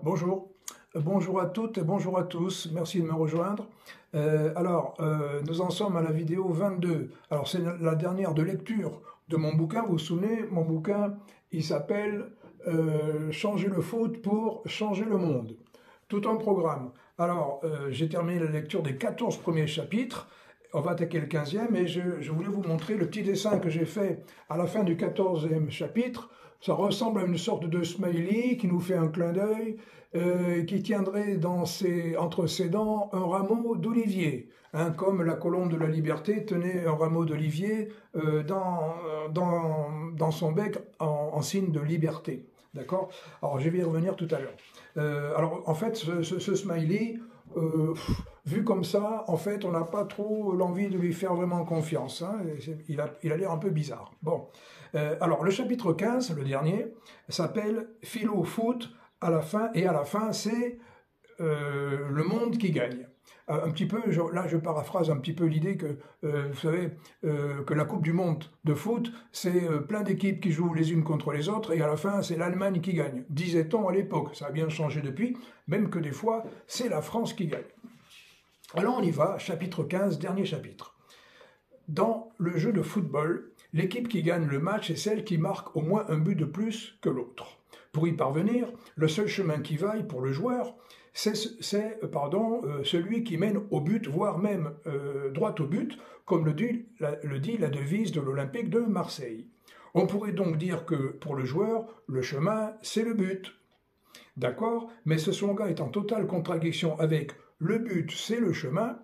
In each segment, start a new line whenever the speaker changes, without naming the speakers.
Bonjour. Bonjour à toutes et bonjour à tous. Merci de me rejoindre. Nous en sommes à la vidéo 22. Alors, c'est la dernière de lecture de mon bouquin. Vous vous souvenez, mon bouquin, il s'appelle Changer le foot pour changer le monde. Tout un programme. Alors, j'ai terminé la lecture des 14 premiers chapitres. On va attaquer le 15e et je voulais vous montrer le petit dessin que j'ai fait à la fin du 14e chapitre. Ça ressemble à une sorte de smiley qui nous fait un clin d'œil, qui tiendrait entre ses dents un rameau d'olivier, hein, comme la colombe de la liberté tenait un rameau d'olivier dans son bec en signe de liberté. D'accord? Alors, je vais y revenir tout à l'heure. Alors, en fait, ce smiley, vu comme ça, en fait, on n'a pas trop l'envie de lui faire vraiment confiance. Hein. Il a l'air un peu bizarre. Bon. Alors, le chapitre 15, le dernier, s'appelle « Philo foot » à la fin, et à la fin, c'est le monde qui gagne. Un petit peu, là je paraphrase un petit peu l'idée que, vous savez, que la Coupe du Monde de foot, c'est plein d'équipes qui jouent les unes contre les autres, et à la fin, c'est l'Allemagne qui gagne. Disait-on à l'époque, ça a bien changé depuis, même que des fois, c'est la France qui gagne. Alors on y va, chapitre 15, dernier chapitre. Dans le jeu de football, l'équipe qui gagne le match est celle qui marque au moins un but de plus que l'autre. Pour y parvenir, le seul chemin qui vaille pour le joueur, c'est celui qui mène au but, voire même droit au but, comme le dit la devise de l'Olympique de Marseille. On pourrait donc dire que pour le joueur, le chemin, c'est le but. D'accord? Mais ce slogan est en totale contradiction avec le but, c'est le chemin,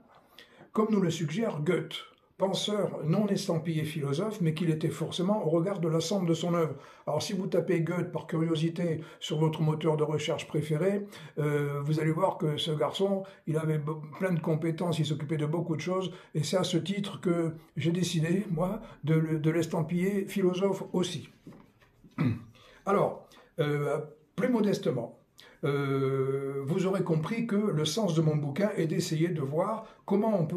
comme nous le suggère Goethe, penseur non estampillé philosophe, mais qu'il était forcément au regard de l'ensemble de son œuvre. Alors si vous tapez Goethe par curiosité sur votre moteur de recherche préféré, vous allez voir que ce garçon, il avait plein de compétences, il s'occupait de beaucoup de choses, et c'est à ce titre que j'ai décidé, moi, de l'estampiller philosophe aussi. Alors, plus modestement, vous aurez compris que le sens de mon bouquin est d'essayer de voir comment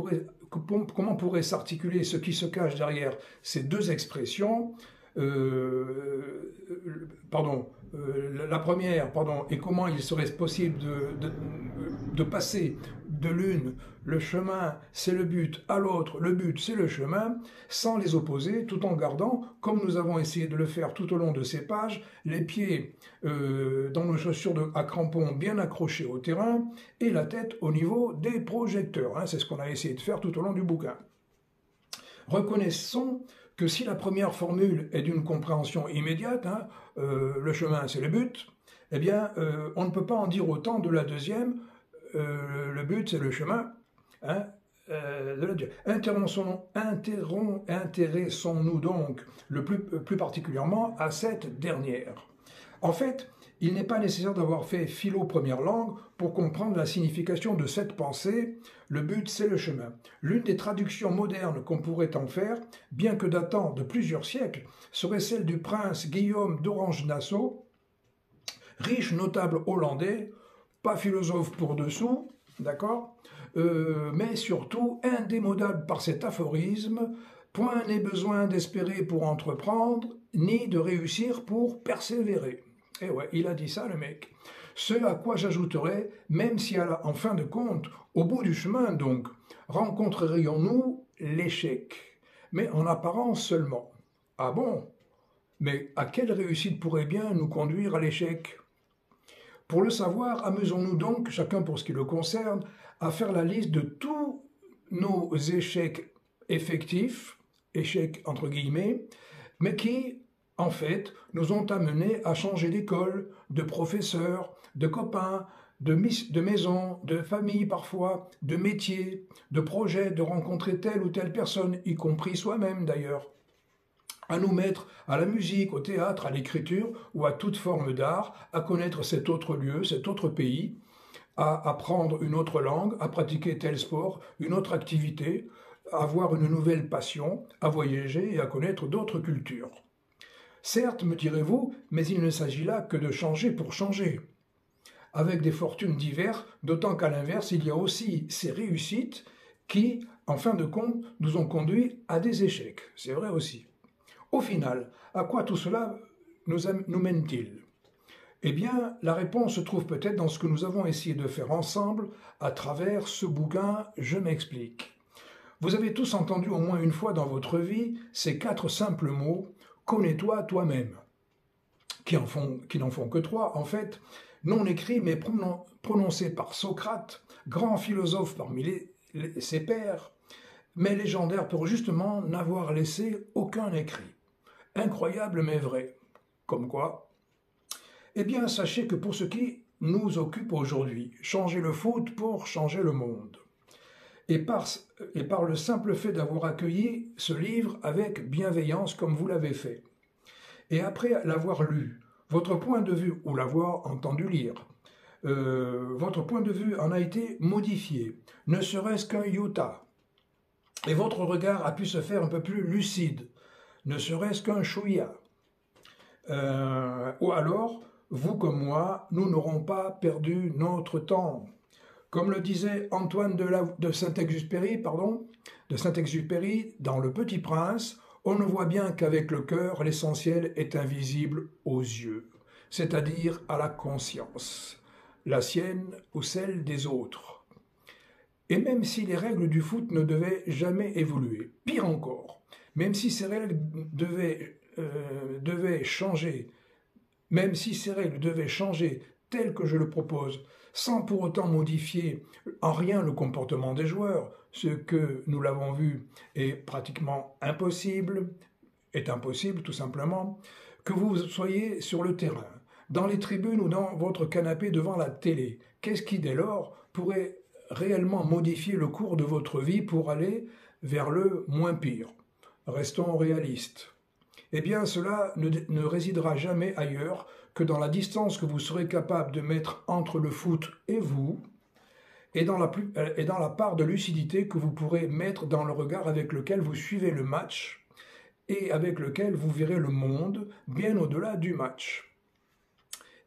pourrait s'articuler ce qui se cache derrière ces deux expressions. La première, et comment il serait possible de passer de l'une, le chemin c'est le but, à l'autre, le but c'est le chemin, sans les opposer, tout en gardant, comme nous avons essayé de le faire tout au long de ces pages, les pieds dans nos chaussures à crampons bien accrochés au terrain, et la tête au niveau des projecteurs. Hein, c'est ce qu'on a essayé de faire tout au long du bouquin. Reconnaissons que si la première formule est d'une compréhension immédiate, hein, le chemin c'est le but, eh bien on ne peut pas en dire autant de la deuxième, le but c'est le chemin, hein, Intéressons-nous donc plus particulièrement à cette dernière. En fait, il n'est pas nécessaire d'avoir fait philo première langue pour comprendre la signification de cette pensée. Le but, c'est le chemin. L'une des traductions modernes qu'on pourrait en faire, bien que datant de plusieurs siècles, serait celle du prince Guillaume d'Orange-Nassau, riche notable hollandais, pas philosophe pour dessous, d'accord, mais surtout indémodable par cet aphorisme, point n'est besoin d'espérer pour entreprendre, ni de réussir pour persévérer. Et ouais, il a dit ça, le mec. Ce à quoi j'ajouterais, même si en fin de compte, au bout du chemin donc, rencontrerions-nous l'échec, mais en apparence seulement. Ah bon? Mais à quelle réussite pourrait bien nous conduire à l'échec? Pour le savoir, amusons-nous donc, chacun pour ce qui le concerne, à faire la liste de tous nos échecs effectifs, échecs entre guillemets, mais qui, en fait, nous ont amenés à changer d'école, de professeur, de copains, de maison, de famille parfois, de métier, de projet, de rencontrer telle ou telle personne, y compris soi-même d'ailleurs, à nous mettre à la musique, au théâtre, à l'écriture ou à toute forme d'art, à connaître cet autre lieu, cet autre pays, à apprendre une autre langue, à pratiquer tel sport, une autre activité, à avoir une nouvelle passion, à voyager et à connaître d'autres cultures. Certes, me direz-vous, mais il ne s'agit là que de changer pour changer. Avec des fortunes diverses, d'autant qu'à l'inverse, il y a aussi ces réussites qui, en fin de compte, nous ont conduit à des échecs. C'est vrai aussi. Au final, à quoi tout cela nous mène-t-il? Eh bien, la réponse se trouve peut-être dans ce que nous avons essayé de faire ensemble à travers ce bouquin Je m'explique. Vous avez tous entendu au moins une fois dans votre vie ces 4 simples mots « Connais-toi toi-même », qui n'en font que 3 en fait, non écrits mais prononcés par Socrate, grand philosophe parmi ses pairs, mais légendaire pour justement n'avoir laissé aucun écrit. Incroyable mais vrai. Comme quoi? Eh bien, sachez que pour ce qui nous occupe aujourd'hui, changer le foot pour changer le monde. Et par le simple fait d'avoir accueilli ce livre avec bienveillance comme vous l'avez fait. Et après l'avoir lu, votre point de vue, ou l'avoir entendu lire, votre point de vue en a été modifié, ne serait-ce qu'un iota. Et votre regard a pu se faire un peu plus lucide, ne serait-ce qu'un chouïa. Ou alors, vous comme moi, nous n'aurons pas perdu notre temps. Comme le disait Antoine de Saint-Exupéry, dans Le Petit Prince, on ne voit bien qu'avec le cœur, l'essentiel est invisible aux yeux, c'est-à-dire à la conscience, la sienne ou celle des autres. Et même si les règles du foot ne devaient jamais évoluer, pire encore, même si ces règles devaient changer, telles que je le propose, sans pour autant modifier en rien le comportement des joueurs, ce que nous l'avons vu est impossible tout simplement, que vous soyez sur le terrain, dans les tribunes ou dans votre canapé devant la télé. Qu'est-ce qui dès lors pourrait réellement modifier le cours de votre vie pour aller vers le moins pire? Restons réalistes. Eh bien, cela ne résidera jamais ailleurs que dans la distance que vous serez capable de mettre entre le foot et vous, et dans la part de lucidité que vous pourrez mettre dans le regard avec lequel vous suivez le match, et avec lequel vous verrez le monde bien au-delà du match.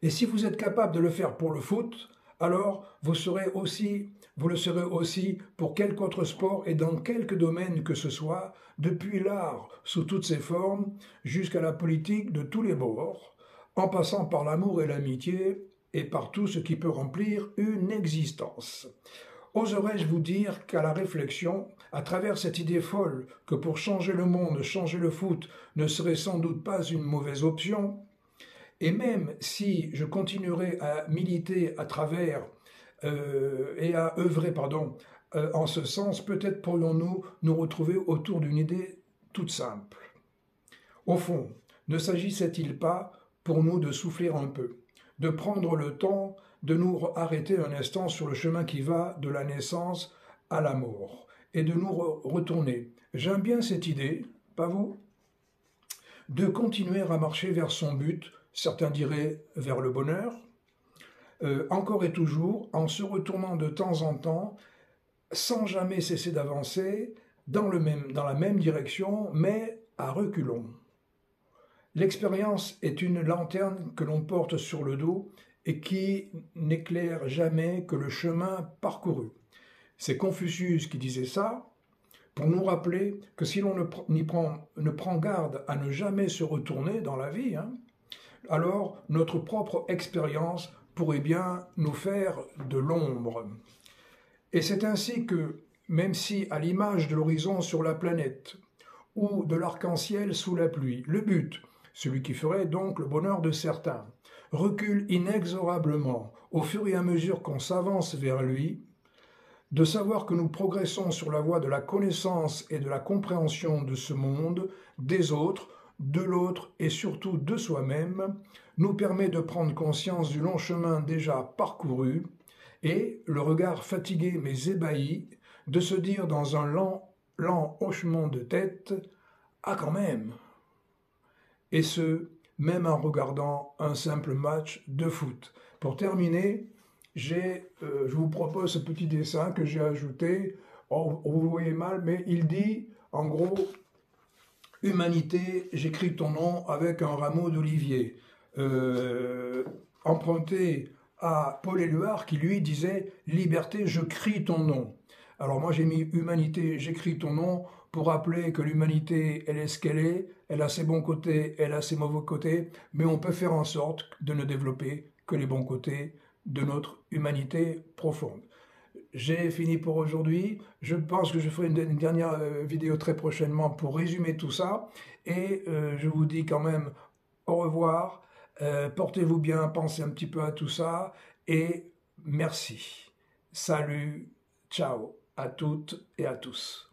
Et si vous êtes capable de le faire pour le foot, alors vous le serez aussi pour quelque autre sport et dans quelque domaine que ce soit, depuis l'art sous toutes ses formes jusqu'à la politique de tous les bords, en passant par l'amour et l'amitié et par tout ce qui peut remplir une existence. Oserais-je vous dire qu'à la réflexion, à travers cette idée folle que pour changer le monde, changer le foot ne serait sans doute pas une mauvaise option, et même si je continuerai à militer à travers et à œuvrer, en ce sens, peut-être pourrions-nous nous retrouver autour d'une idée toute simple. Au fond, ne s'agissait-il pas pour nous de souffler un peu, de prendre le temps de nous arrêter un instant sur le chemin qui va de la naissance à la mort, et de nous retourner. J'aime bien cette idée, pas vous? De continuer à marcher vers son but, certains diraient vers le bonheur, encore et toujours, en se retournant de temps en temps, sans jamais cesser d'avancer dans la même direction, mais à reculons. L'expérience est une lanterne que l'on porte sur le dos et qui n'éclaire jamais que le chemin parcouru. C'est Confucius qui disait ça, pour nous rappeler que si l'on ne prend garde à ne jamais se retourner dans la vie, alors notre propre expérience pourrait bien nous faire de l'ombre. Et c'est ainsi que, même si à l'image de l'horizon sur la planète, ou de l'arc-en-ciel sous la pluie, le but, celui qui ferait donc le bonheur de certains, recule inexorablement au fur et à mesure qu'on s'avance vers lui, de savoir que nous progressons sur la voie de la connaissance et de la compréhension de ce monde, des autres, de l'autre et surtout de soi-même, nous permet de prendre conscience du long chemin déjà parcouru et, le regard fatigué mais ébahi, de se dire dans un lent hochement de tête « Ah quand même !» Et ce, même en regardant un simple match de foot. Pour terminer, je vous propose ce petit dessin que j'ai ajouté. Oh, vous voyez mal, mais il dit, en gros, « Humanité, j'écris ton nom avec un rameau d'olivier ». Emprunté à Paul Éluard qui lui disait « Liberté, je crie ton nom ». Alors moi j'ai mis « Humanité, j'écris ton nom » pour rappeler que l'humanité, elle est ce qu'elle est, elle a ses bons côtés, elle a ses mauvais côtés, mais on peut faire en sorte de ne développer que les bons côtés de notre humanité profonde. J'ai fini pour aujourd'hui. Je pense que je ferai une dernière vidéo très prochainement pour résumer tout ça. Et je vous dis quand même au revoir. Portez-vous bien, pensez un petit peu à tout ça. Et merci. Salut, ciao à toutes et à tous.